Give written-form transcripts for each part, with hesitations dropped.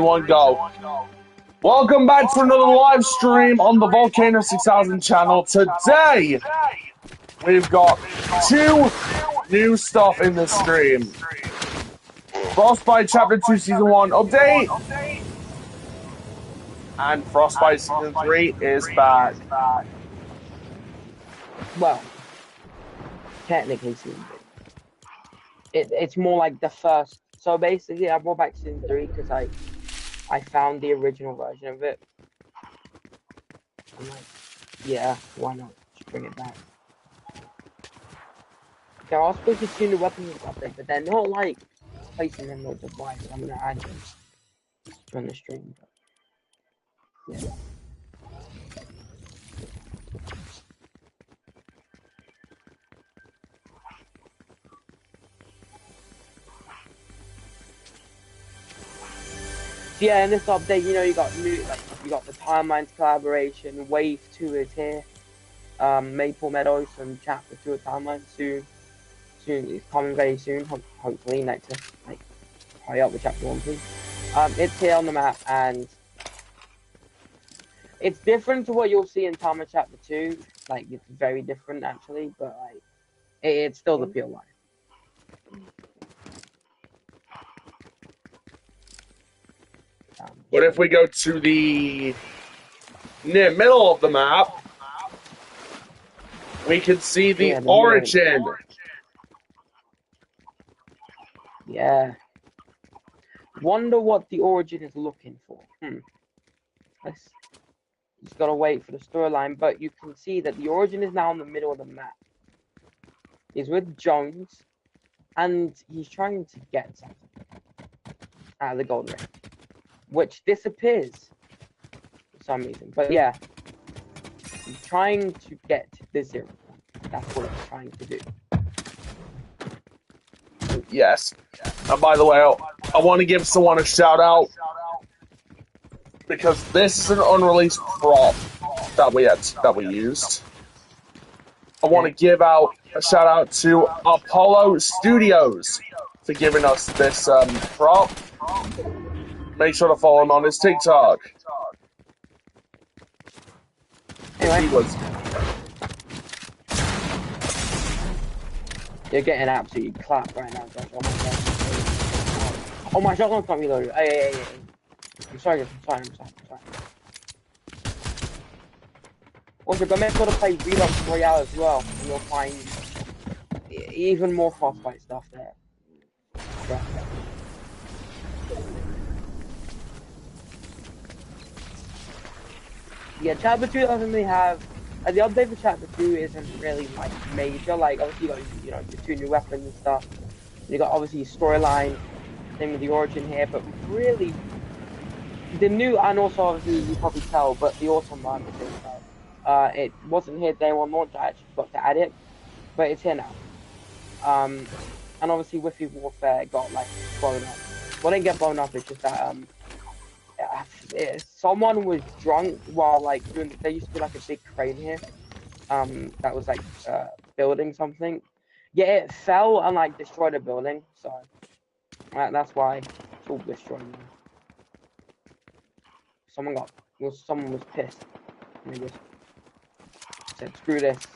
One go. Welcome back to another live stream on the Volcano 6000 channel. Today, we've got two new stuff in this stream. Frostbyte Chapter 2 Season 1 update. And Frostbyte Season 3 is back. Well, technically Season 3. It's more like the first. So basically, I brought back Season 3 because I found the original version of it. I'm like, yeah, why not? Just bring it back. There are supposed to be 2 new weapons in this update, but they're not like placing them with the device. I'm gonna add them on the stream. But, yeah. Yeah, in this update, you know, you got the Timelines collaboration. Wave 2 is here. Maple Meadows and Chapter 2 of Timelines soon. It's coming very soon. Hopefully, next to hurry up with Chapter 1, please. It's here on the map, and it's different to what you'll see in Timelines Chapter 2. Like, it's very different actually, but like, it's still the pure line. But if we go to the near middle of the map, we can see the origin. Yeah. Wonder what the origin is looking for. Let's just gotta wait for the storyline, but you can see that the origin is now in the middle of the map. He's with Jones, and he's trying to get something out of the gold ring, which disappears for some reason. But yeah, he's trying to get the 0 point. That's what he's trying to do. Yes. And by the way, I want to give someone a shout out because this is an unreleased prop that we used. I want to give out a shout out to Apollo Studios for giving us this prop. Make sure to follow him on his TikTok. Anyway. You're getting absolutely clapped right now, Josh. Oh my god. Oh, my shotgun's not reloaded. Hey. I'm sorry. Also, go make sure to play Redux Royale as well, and you'll find even more Frostbyte stuff there. Yeah, Chapter 2 doesn't really have. The update for Chapter 2 isn't really like major. Like, obviously, you got the 2 new weapons and stuff. You got obviously storyline, same with the origin here, but really the new, and also obviously you probably tell, but the autumn run is here. It wasn't here day 1 launch. I actually forgot to add it, but it's here now. And obviously Wiffy Warfare got like blown up. Well, didn't get blown up. It's just that someone was drunk while like doing. There used to be like a big crane here, that was like building something. Yeah, it fell and like destroyed a building. So that's why it's all destroyed now. Someone was pissed. And they just said, "Screw this."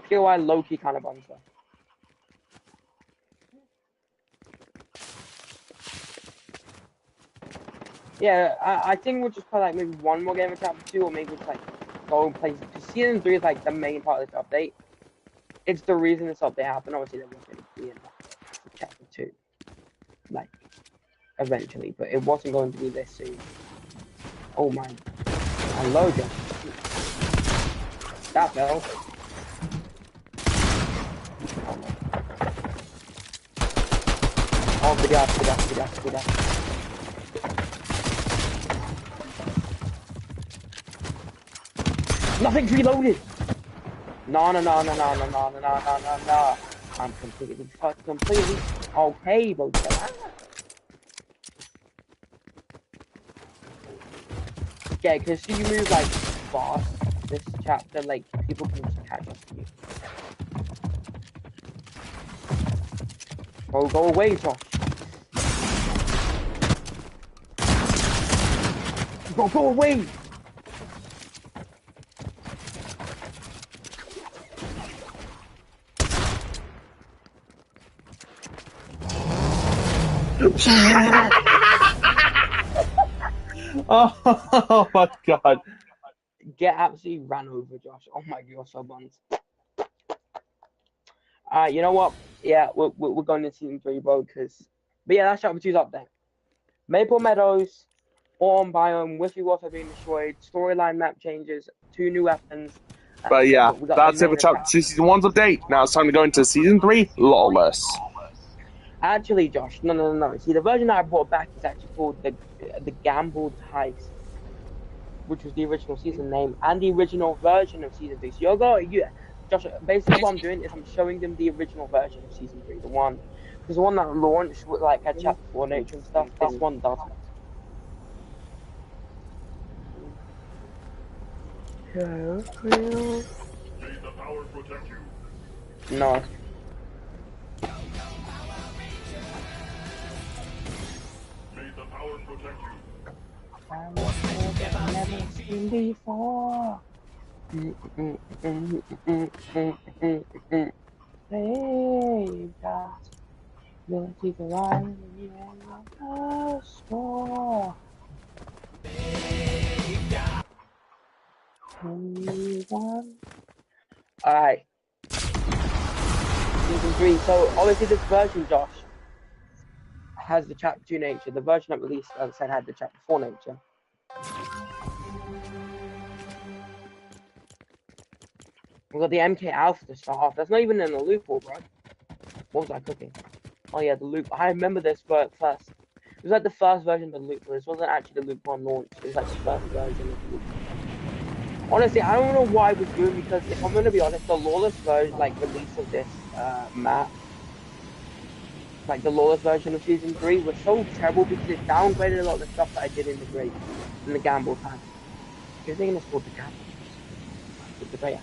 POI low-key kind of bums though. Yeah, I think we'll just play like maybe 1 more game of Chapter 2, or maybe just like go and play. Because Season 3 is like the main part of this update. It's the reason this update happened. Obviously, there was going to be enough for Chapter 2, like eventually, but it wasn't going to be this soon. Oh my logo. That fell. Oh, good job. Nothing's reloaded! No. I'm completely okay, but yeah, because you move like fast this chapter, like people can just catch up to you. Oh, go away, Josh. Go away. Oh my god. Get absolutely ran over, Josh. Oh my god, you're so buns. Alright, you know what? Yeah, we're going to season 3, bro, because... But yeah, that's chapter 2's update. Maple Meadows, Autumn Biome, Whiffy Water being destroyed, storyline map changes, 2 new weapons. But yeah, We got that's the it for main chapter 2 season 1's update. Now it's time to go into season 3, Lawless. Actually, Josh, no. See, the version that I brought back is actually called the Gambled Heist, which was the original season name and the original version of season 3. So Josh, basically what I'm doing is I'm showing them the original version of season 3, the one, because the one that launched with like had chapter 4 nature and stuff. This one doesn't. May the power protect you. No. May the power protect you. I've never seen before. They've got the teeth around the store. Alright. Season 3. So obviously this version, Josh, has the chapter 2 nature. The version that released, as I said, had the chapter 4 nature. We've got the MK Alpha to start off. That's not even in the loophole, bro. What was I cooking? Oh yeah, the loop. I remember this first. It was like the first version of the loophole. This wasn't actually the loophole on launch. It was like the first version of the loophole. Honestly, I don't know why it was doing, because if I'm gonna be honest, the Lawless version, like release of this map, like the Lawless version of season 3, was so terrible because it downgraded a lot of the stuff that I did in the gamble time. You're thinking it's called the gamble. It's the great.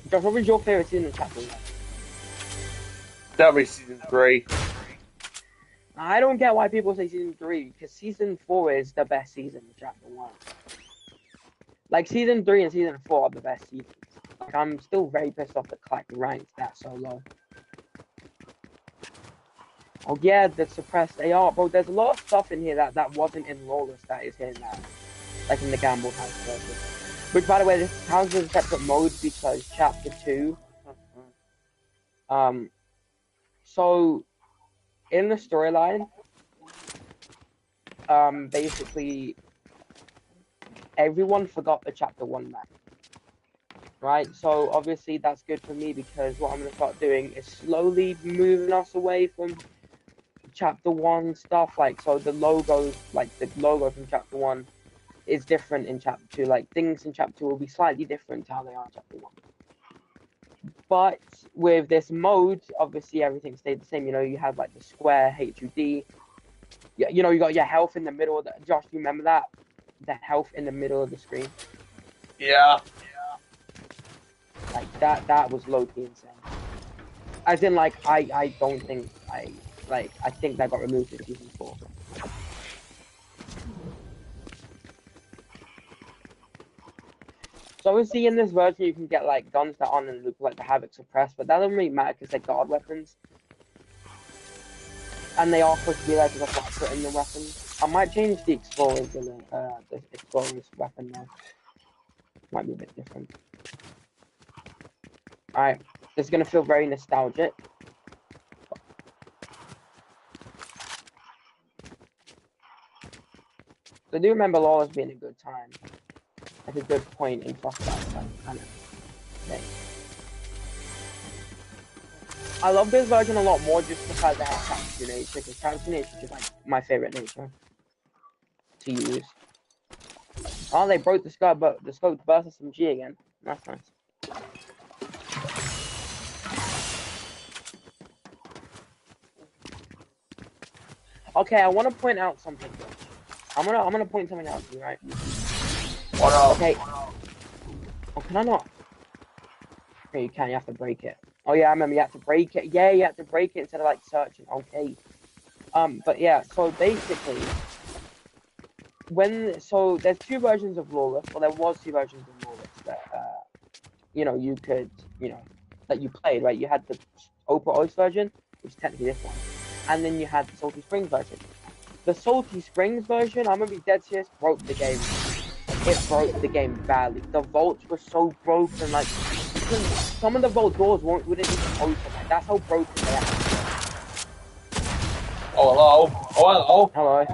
Josh, what was your favorite season of chapter 1? That'll be season 3. I don't get why people say season 3, because season 4 is the best season of chapter 1. Like season 3 and season 4 are the best seasons. Like I'm still very pissed off that Clack ranked that so low. Oh yeah, the suppressed AR, bro. There's a lot of stuff in here that wasn't in Lawless that is here now, like in the Gamble House version. Which, by the way, this counts as a separate mode because chapter 2. So in the storyline, basically everyone forgot the chapter 1 map. Right, so obviously that's good for me because what I'm going to start doing is slowly moving us away from chapter 1 stuff. Like, so the logo from chapter 1 is different in chapter 2. Like, things in chapter 2 will be slightly different to how they are in chapter 1. But with this mode, obviously everything stayed the same. You know, you have like the square HUD. You know, you got your health in the middle of the... Josh, do you remember that? The health in the middle of the screen? Yeah. Like that was low-key insane. As in, like, I don't think I think that got removed in season 4. So obviously in this version you can get like guns that aren't in loop, like the Havoc suppressed, but that doesn't really matter because they're guard weapons. And they are supposed to be like as a flat in the weapons. I might change the Explorer's weapon now. Might be a bit different. Alright, this is gonna feel very nostalgic. I do remember Lawless being a good time. Like a good point in Frostbyte, kind of thing. I love this version a lot more just because it has chapter 2 nature, because chapter 2 nature is just like my favorite nature to use. Oh, they broke the scope, but the scope burst SMG again. That's nice. Okay, I want to point out something. I'm gonna point something out to you, right? What up? Okay. Oh, can I not? Okay, you can. You have to break it. Oh yeah, I remember. You have to break it. Yeah, you have to break it instead of like searching. Okay. But yeah. So basically, there's two versions of Lawless. Well, there was two versions of Lawless that you could that you played, right? You had the Oprah Oath version, which is technically this one, and then you had the Salty Springs version. The Salty Springs version, I'm gonna be dead serious, broke the game. It broke the game badly. The vaults were so broken, like some of the vault doors wouldn't even open. Like that's how broken they are. Oh hello. Oh hello. Hello,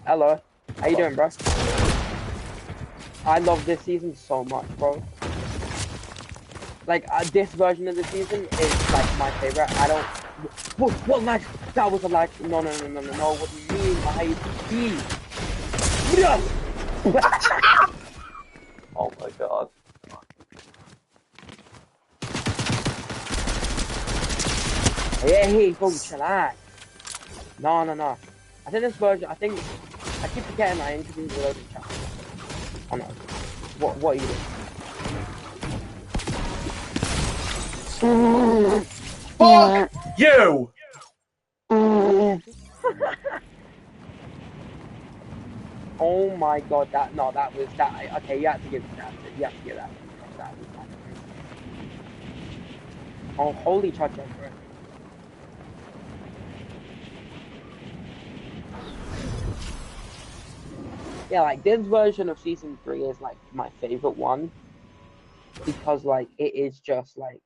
hello. How you doing, bro? I love this season so much, bro. Like this version of the season is like my favorite. I don't. What lag? That was a lag. No. What do you mean? My Yes. Oh my god. Hey, bro, chillax. No. I think this version. I keep forgetting I introduced the loading chat. Oh no. What are you doing? Fuck you! Oh my god, that was that. Okay, you have to give that. You have to give that. That was kind of crazy. Oh, holy chacha, bro. Yeah, like this version of season 3 is like my favorite one because like it is just like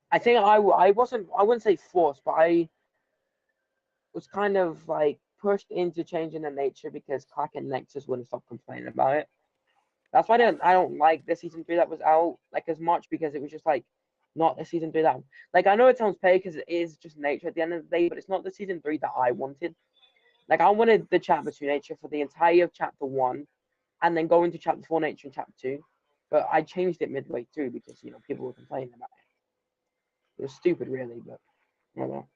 I think I wouldn't say forced, but I was kind of like pushed into changing the nature because Clack and Nexus wouldn't stop complaining about it. That's why I don't like the season 3 that was out like as much because it was just like not the season 3 that like I know it sounds petty because it is just nature at the end of the day, but it's not the season 3 that I wanted. Like I wanted the chapter 2 nature for the entire of chapter 1 and then go into chapter 4 nature and chapter 2. But I changed it midway through because people were complaining about it. It was stupid really, but I don't know.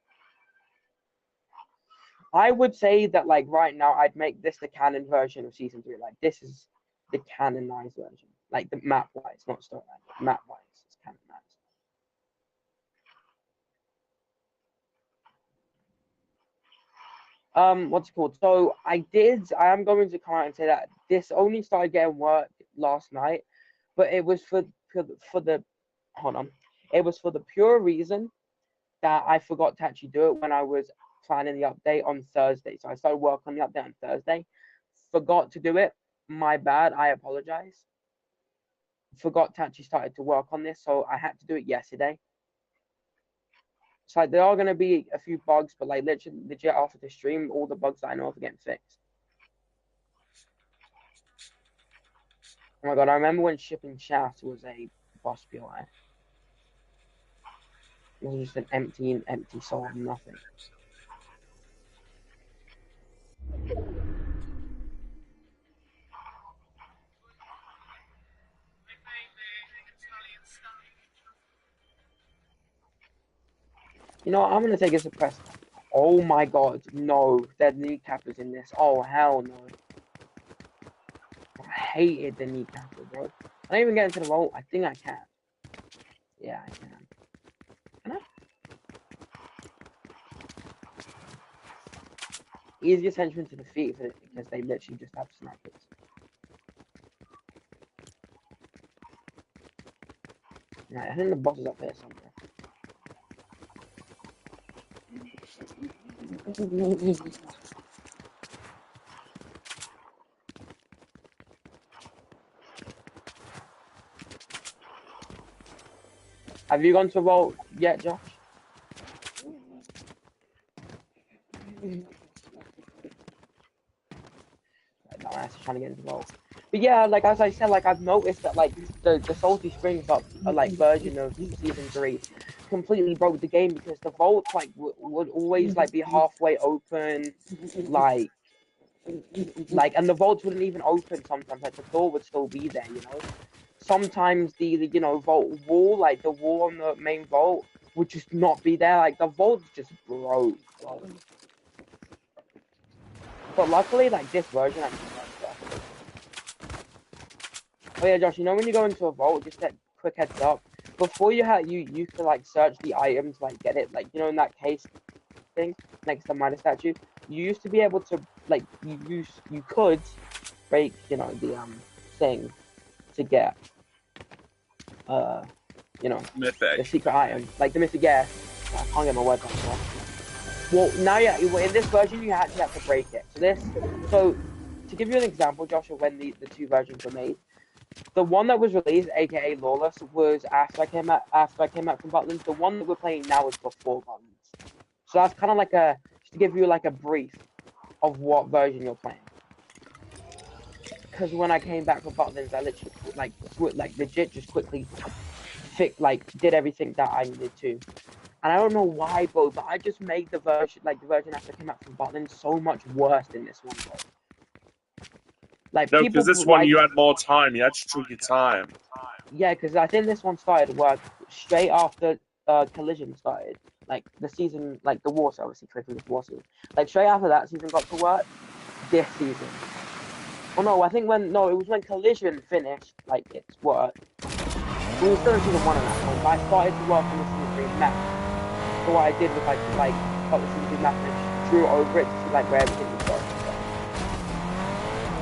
I would say that like right now I'd make this the canon version of season 3. Like this is the canonized version. Like the map wise, not storyline, but map wise, it's canonized. What's it called? So I am going to come out and say that this only started getting work last night, but it was for the hold on. It was for the pure reason that I forgot to actually do it when I was planning the update on Thursday. So I started work on the update on Thursday. Forgot to do it. My bad. I apologize. Forgot to actually start to work on this, so I had to do it yesterday. So like, there are gonna be a few bugs, but like literally legit after the stream, all the bugs that I know of are getting fixed. Oh my god, I remember when shipping shafts was a boss POI. It was just an empty soul of nothing. I'm gonna take a suppress. Oh my god, no, there's kneecappers in this. Oh hell no. I hated the kneecapper, bro. I don't even get into the vault. I think I can. Yeah, I can. Can I? Easiest henchman to defeat because they literally just have snipers. Right, I think the boss is up there somewhere. Have you gone to vault yet, Josh? No, I'm actually trying to get into vault. But yeah, like as I said, like I've noticed that like the Salty Springs like version of season 3 completely broke the game because the vaults like would always like be halfway open, like and the vaults wouldn't even open sometimes. Like the door would still be there, Sometimes the vault wall, like the wall on the main vault, would just not be there. Like the vault just broke. But luckily, like this version actually works perfectly. Oh yeah, Josh, you know when you go into a vault, just that quick heads up. Before you used to like search the item to like get it, like you know in that case thing next to Midas statue, you used to be able to like you could break, you know, the thing to get you know, Mythic. the secret item. Like the mythic, yeah. I can't get my words out now. Well, now yeah, in this version you actually have to break it. So to give you an example, Joshua, when the two versions were made, the one that was released, aka Lawless, was after I came out from Butlins. The one that we're playing now is before Butlins. So that's kind of like a just to give you like a brief of what version you're playing. Because when I came back from Butlins, I literally like legit just quickly did everything that I needed to. And I don't know why, bro, but I just made the version after I came out from Butlins so much worse than this one, bro. Like No, people because this one like you had more time. You actually took your time. yeah, because I think this one started work straight after Collision started. Like the season, like the war, obviously Collision was war season. Like straight after that season got to work. This season. Oh no, I think it was when Collision finished like its work. We were still in season 1 at that point, but I started to work on the season 3 map. So what I did was like got the season 3 map and just drew over it to see like where everything was going.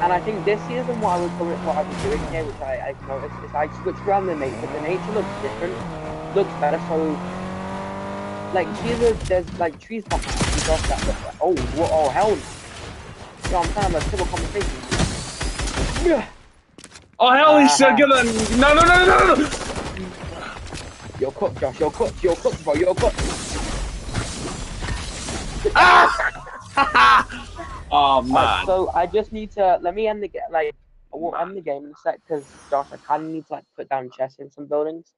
And I think this season what I was doing here, which I've noticed, is I switched around the nature. The nature looks different, looks better. So like there's like trees come out, trees off that look like oh hell no. Yo, I'm trying to have a civil conversation. Oh hell, he should get that. No. You're cooked, Josh. You're cooked, bro. You're cooked. Ah! Oh man. So I just need to let me end the like I will end the game in a sec because Josh, I kind of need to like put down chests in some buildings.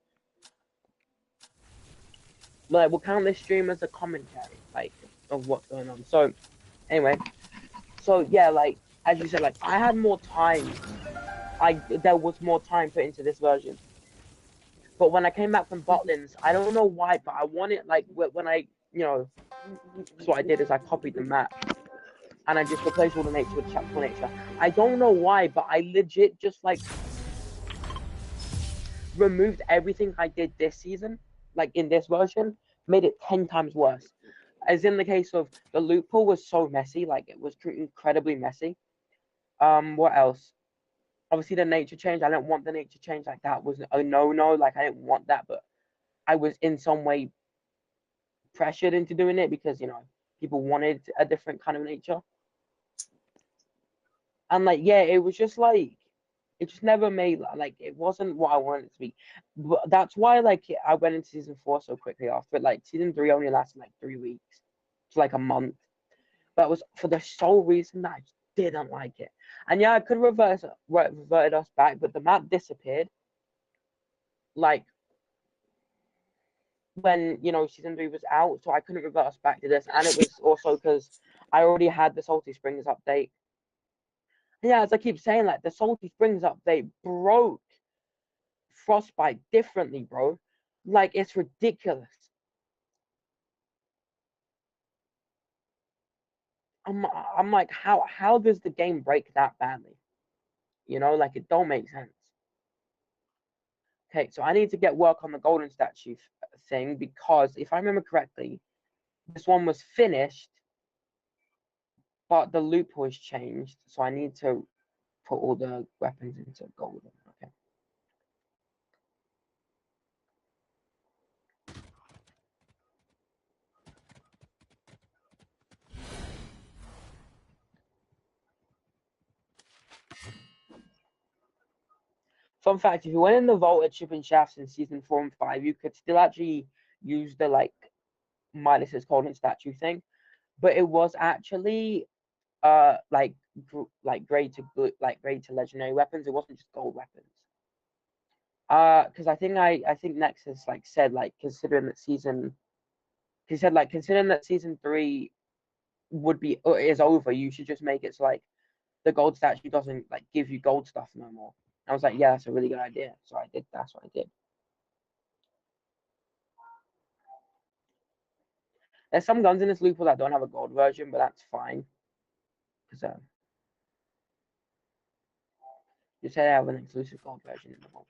Like we'll count this stream as a commentary, like of what's going on. So anyway, so yeah, like as you said, like I had more time. There was more time put into this version. But when I came back from Butlins, I don't know why, but I wanted like when I so what I did is I copied the map and I just replaced all the nature with chapter 1 nature. I don't know why, but I legit just like removed everything I did this season, like in this version, made it 10 times worse. As in the case of the loot pool was so messy, like it was incredibly messy. What else? Obviously the nature change. I don't want the nature change. Like that was a no. Like I didn't want that, but I was in some way pressured into doing it because people wanted a different kind of nature. And like yeah, it was just like it just never made like it wasn't what I wanted it to be. But that's why like I went into season 4 so quickly after it. Like season 3 only lasted like 3 weeks to like a month. But it was for the sole reason that I just didn't like it. And yeah, I could reverted us back, but the map disappeared. Like when season 3 was out, so I couldn't revert us back to this. And it was also because I already had the Salty Springs update. Yeah, as I keep saying, like the Salty Springs update broke Frostbyte differently, bro. Like it's ridiculous. I'm like, how does the game break that badly? Like it don't make sense. Okay, so I need to get work on the golden statue thing because if I remember correctly, this one was finished, but the loop was changed. So I need to put all the weapons into golden. Okay. Fun fact: if you went in the vaulted shipping shafts in season 4 and 5, you could still actually use the like Midas's golden statue thing, but it was actually like grade to legendary weapons. It wasn't just gold weapons. Because I think Nexus like said like considering that season 3 is over, you should just make it so like the gold statue doesn't like give you gold stuff no more. I was like, yeah, that's a really good idea. So that's what I did. There's some guns in this loophole that don't have a gold version, but that's fine. Because You say they have an exclusive gold version in the vault.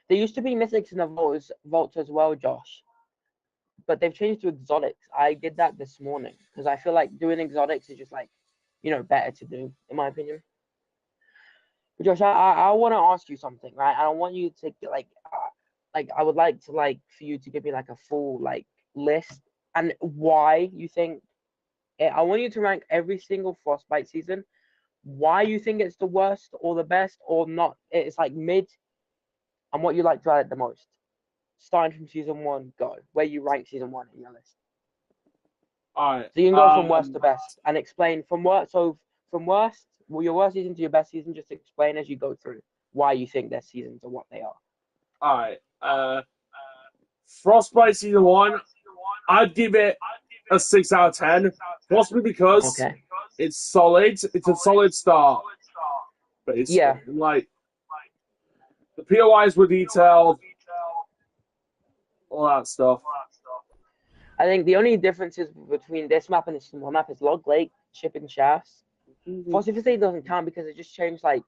There used to be mythics in the vaults as well, Josh, but they've changed to exotics. I did that this morning because I feel like doing exotics is just like, better to do, in my opinion. But Josh, I want to ask you something, right? I don't want you to get I would like to for you to give me like a full list and why you think. I want you to rank every single Frostbite season. Why you think it's the worst or the best or not? It's like mid, and what you like to it the most. Starting from season 1, go. Where you rank season 1 in your list. Alright. So you can go from worst to best and explain from worst. So from worst, your worst season to your best season. Just explain as you go through why you think their seasons are what they are. Alright. Frostbite season 1, I'd give it a 6 out of 10. Possibly because it's solid. It's a solid start. Basically. Like, the POIs were detailed. All that stuff. I think the only differences between this map and the season 1 map is Log Lake, shipping shafts. Phosphate doesn't count because it just changed I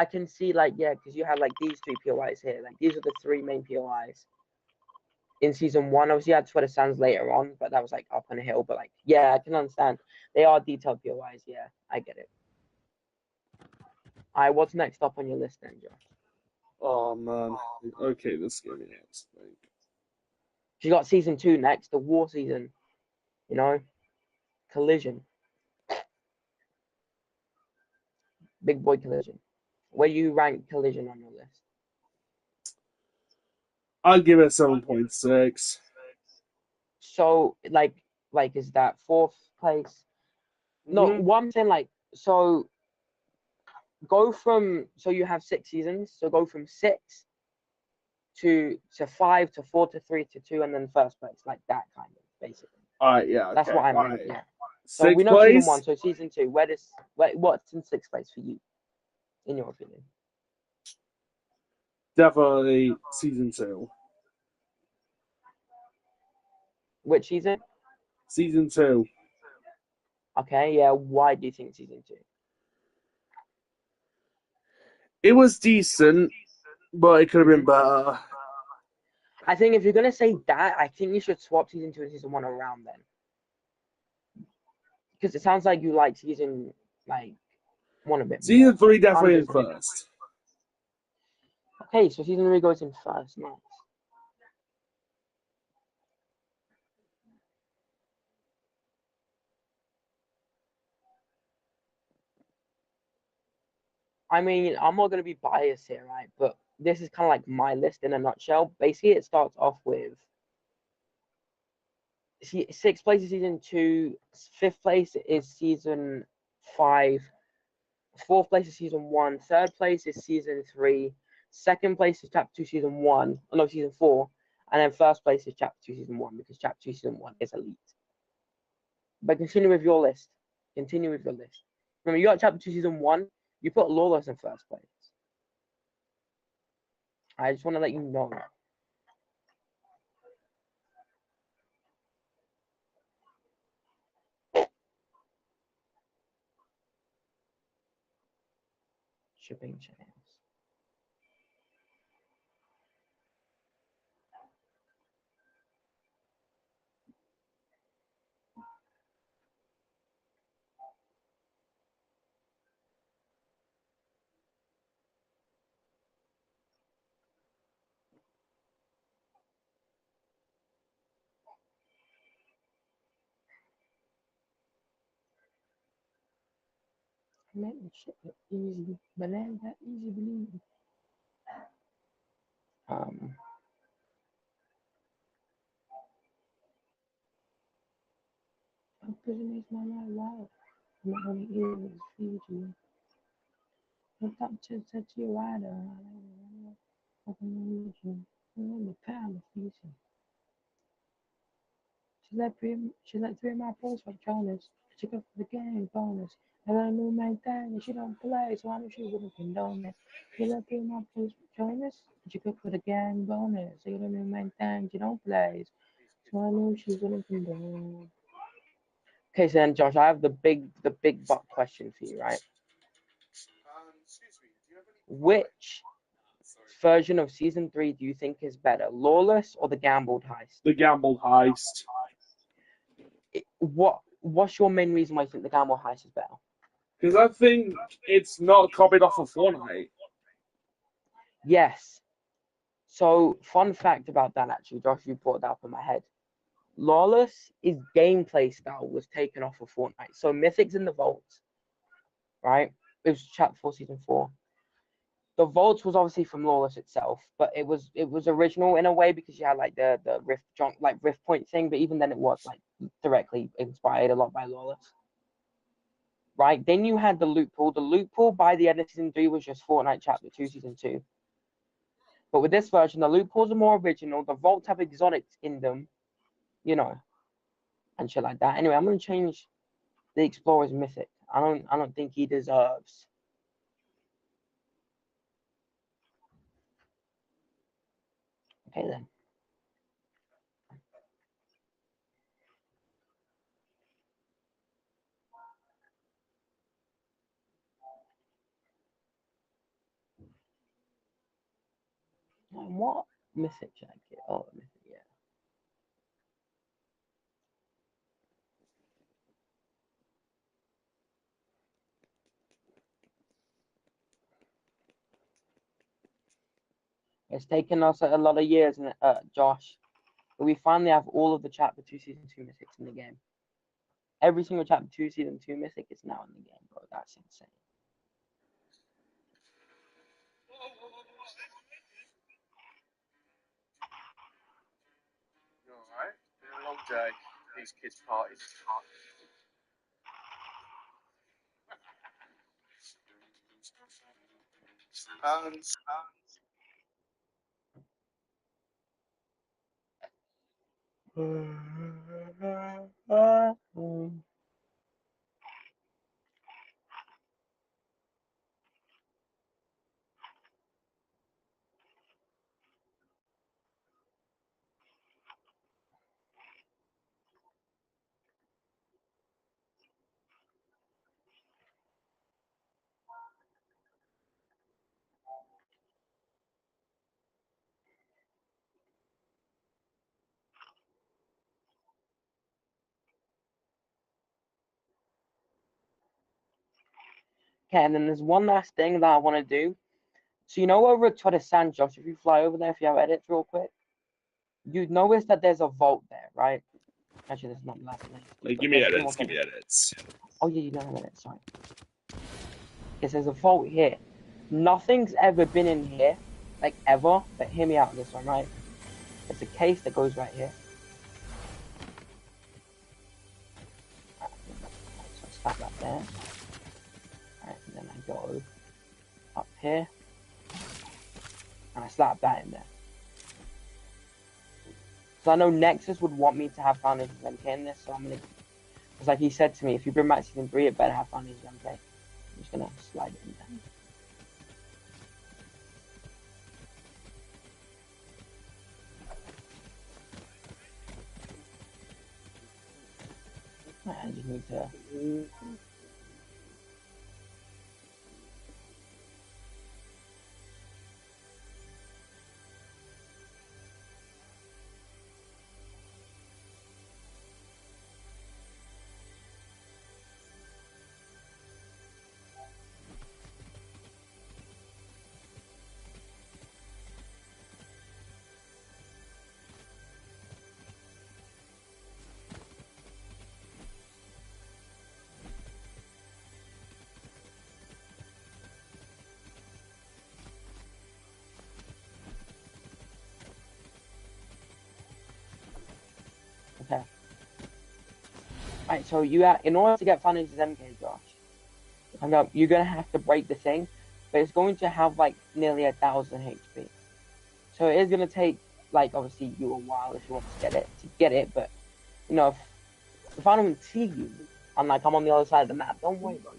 can see because you had these 3 POIs here. These are the 3 main POIs in season 1. Obviously you had Sweater Sands later on, but that was up on a hill. But I can understand. They are detailed POIs, I get it. Alright, what's next up on your list then, Josh? Oh man. Okay, this game is You got season 2 next, the war season. Collision. Big boy Collision. Where you rank Collision on your list? I'd give it a 7.6. So is that 4th place? No, one thing so go from you have 6 seasons, so go from 6 to 5 to 4 to 3 to 2 and then first place, that kind of basically. Alright, yeah. That's what I meant. Right. Yeah. So we know season 1, so season 2. What's in 6th place for you, in your opinion? Definitely season 2. Which season? Season 2. Okay, yeah. Why do you think season 2? It was decent, but it could have been better. I think if you're gonna say that, I think you should swap season 2 and season 1 around then, because it sounds like you like season 1 a bit. Season 3 definitely is first. Okay, so season 3 goes in first. Nice. I mean, I'm not gonna be biased here, right? But this is kind of my list in a nutshell. Basically, it starts off with 6th place is season 2, 5th place is season 5, 4th place is season 1, 3rd place is season 3, 2nd place is chapter 2 season 1, no, season 4, and then 1st place is chapter 2 season 1 because chapter 2 season 1 is elite. But continue with your list. Remember, you got chapter 2 season 1, you put Lawless in 1st place. I just want to let you know. Shipping channels. Make the shit look easy, but it ain't that easy, believe me. Um, I'm prison makes my life wild. I'm not gonna eat it, feed you. Look up to your rider. I'm gonna use you. I'm gonna pound the feature. She let three of my posts for Jonas. She go for the game bonus. I got a new main thing and she don't play, so I knew she wouldn't condone it. She let three of my posts for Jonas. She go for the gang bonus. I got a new main thing she don't play, so I knew she wouldn't condone. Okay, so then Josh, I have the big butt question for you, right? Excuse me, do you have any Which version of season 3 do you think is better, Lawless or the Gambled Heist? The gambled heist. What's your main reason why you think the Gambled Heist is better? Because I think it's not copied off of Fortnite. Yes. So, fun fact about that, actually, Josh, you brought that up in my head. Lawless' gameplay style was taken off of Fortnite. So, Mythic's in the vaults, right? It was Chapter 4, Season 4. The vaults was obviously from Lawless itself, but it was original in a way because you had like the rift point thing, but even then it was like directly inspired a lot by Lawless. Right? Then you had the loot pool. The loot pool by the end of season 3 was just Fortnite Chapter 2, Season 2. But with this version, the loot pools are more original. The vaults have exotics in them, you know, and shit like that. Anyway, I'm gonna change the Explorer's Mythic. I don't think he deserves. Okay then. What Mythic should I get? Oh, Mythic, yeah. It's taken us a lot of years, Josh, but we finally have all of the Chapter 2 Season 2 mythics in the game. Every single Chapter 2 Season 2 mythic is now in the game, bro. That's insane. You alright? Been a long day. These kids' parties. And Okay, and then there's one last thing that I want to do. So you know over at Twitter Sand, Josh, if you fly over there, if you have edits real quick, you'd notice that there's a vault there, right? Actually, this is not the last thing. like, But give me there's two more edits. Give me things. edits. Oh yeah, you don't have edits, sorry. Because there's a vault here. Nothing's ever been in here, like ever, but hear me out on this one, right? There's a case that goes right here. Right, so I slap that there. Alright, and then I go up here. And I slap that in there. So I know Nexus would want me to have Foundations MK in this, so I'm gonna, because like he said to me, if you bring back Season 3, it better have Foundations MK. I'm just gonna slide it in there. I just need to. Okay. Alright, so in order to get Financial MK, Josh, you're gonna have to break the thing, but it's going to have like nearly 1,000 HP. So it is gonna take like obviously you a while if you want to get it, but you know if I don't see you and like I'm on the other side of the map, don't worry about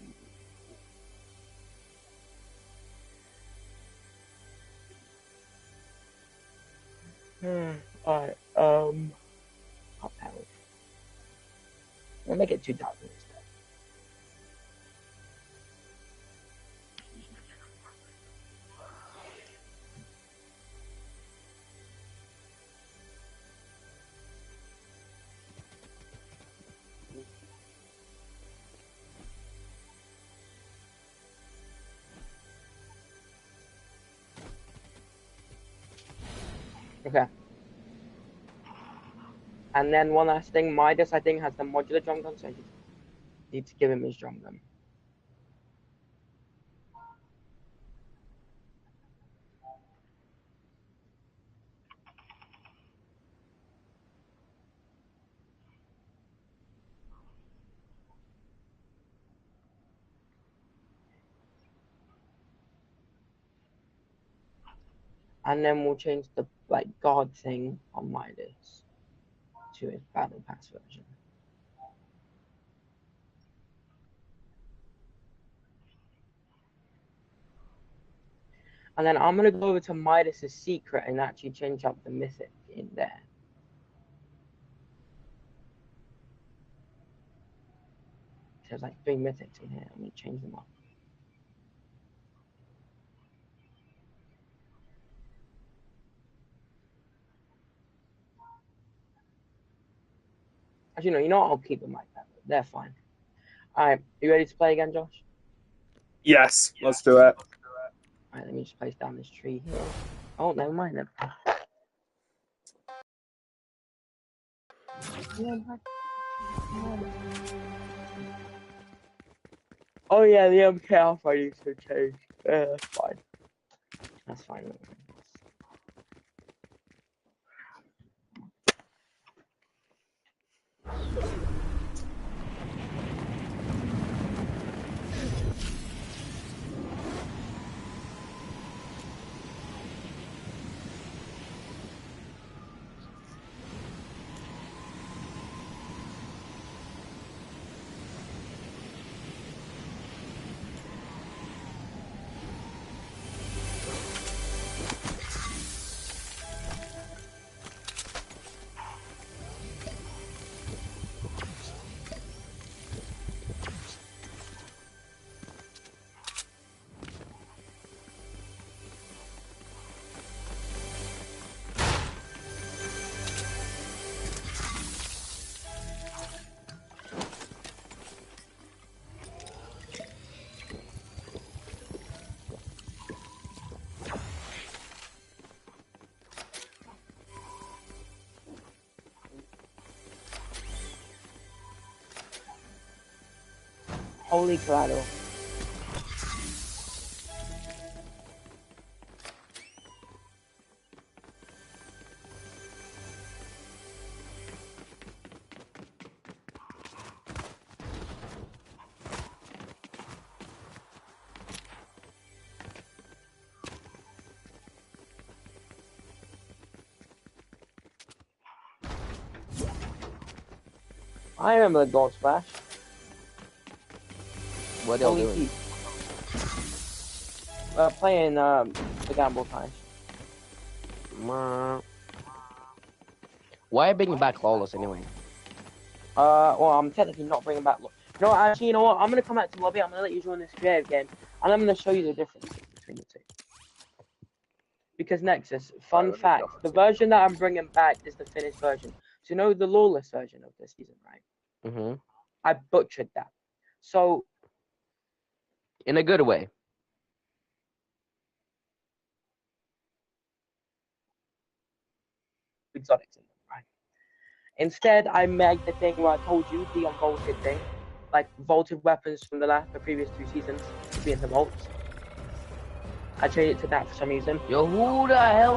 you. Alright, I'll make it 2,000 instead. Okay. And then one last thing, Midas I think has the modular drum gun, so I just need to give him his drum gun. And then we'll change the like guard thing on Midas to his battle pass version. And then I'm gonna go over to Midas's secret and actually change up the mythic in there. There's like 3 mythics in here. I'm gonna change them up. Actually, no, you know what? I'll keep them like that. They're fine. All right, you ready to play again, Josh? Yes, let's do it. All right, let me just place down this tree here. Oh, never mind then. Oh yeah, the MK Alpha needs to change. That's fine. That's fine. Holy collateral. I remember the gold splash. What are you doing? Playing the gamble time. Why bringing back Lawless anyway? Well, I'm technically not bringing back. No, actually, you know what? I'm gonna come back to lobby. I'm gonna let you join this creative game, and I'm gonna show you the difference between the two. Because Nexus, fun fact, the version that I'm bringing back is the finished version. So you know the Lawless version of this season, right? Mm-hmm. I butchered that. So In a good way. exotics in them, right? Instead, I made the thing where I told you the unvaulted thing, like vaulted weapons from the previous 2 seasons to be in the vaults. I changed it to that for some reason. Yo, who the hell